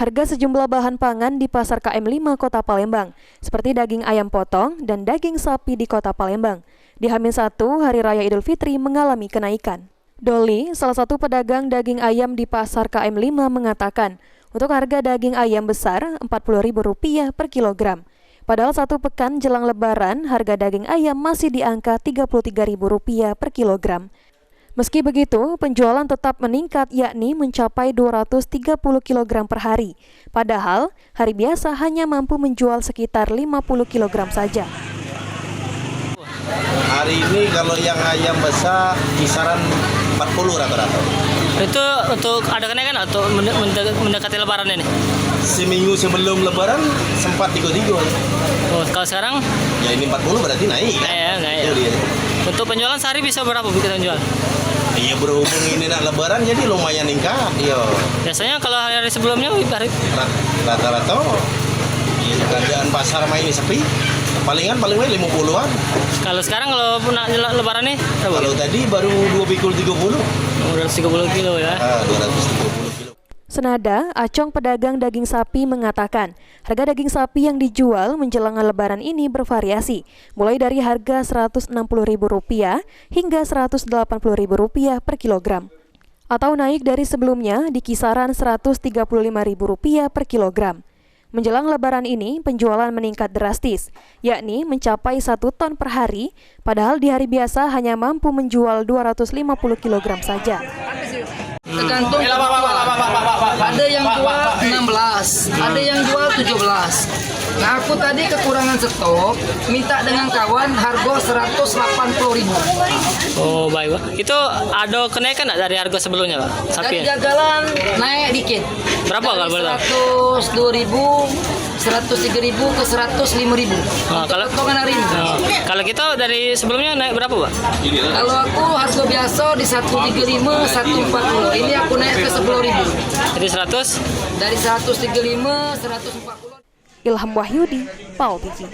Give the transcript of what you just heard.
harga sejumlah bahan pangan di Pasar KM5 Kota Palembang, seperti daging ayam potong dan daging sapi di Kota Palembang. Di H-1 Hari Raya Idul Fitri mengalami kenaikan. Doli, salah satu pedagang daging ayam di Pasar KM5 mengatakan, untuk harga daging ayam besar Rp40.000 per kilogram. Padahal satu pekan jelang Lebaran, harga daging ayam masih di angka Rp33.000 per kilogram. Meski begitu, penjualan tetap meningkat yakni mencapai 230 kg per hari. Padahal, hari biasa hanya mampu menjual sekitar 50 kg saja. Hari ini kalau yang ayam besar kisaran 40 rata-rata. Itu untuk ada kenaikan atau mendekati Lebaran ini? Seminggu sebelum Lebaran sempat 33. Oh, kalau sekarang? Ya ini 40 berarti naik. Naik. Jadi, untuk penjualan sehari bisa berapa kita jual? iya berhubung ini nak Lebaran jadi lumayan meningkat. Iya. Biasanya kalau hari sebelumnya Rata-rata ya, keadaan pasar main ini sepi. Paling 50-an. Kalau sekarang kalau Lebaran nih? Kalau tadi baru 2 pikul 30. 230 kilo ya. 230 kilo. Senada, Acong pedagang daging sapi mengatakan, harga daging sapi yang dijual menjelang Lebaran ini bervariasi, mulai dari harga Rp160.000 hingga Rp180.000 per kilogram, atau naik dari sebelumnya di kisaran Rp135.000 per kilogram. Menjelang Lebaran ini, penjualan meningkat drastis, yakni mencapai 1 ton per hari, padahal di hari biasa hanya mampu menjual 250 kg saja. Tergantung ada yang jual 16, ada yang jual 17. Nah, aku tadi kekurangan stok, minta dengan kawan harga 180.000. Oh, baik, Pak. Itu ada kenaikan nggak dari harga sebelumnya, Pak? Dari Sapi. jagalan naik dikit. Berapa kalau boleh tahu? 102.000, 103.000 ke 105.000. Nah, kalau Potongan hari ini. kalau kita dari sebelumnya naik berapa, Pak? Kalau aku harga biasa di 135, 140. Ini aku naik ke 10.000. Jadi 100? Dari 135, 140. Ilham Wahyudi, PAL TV.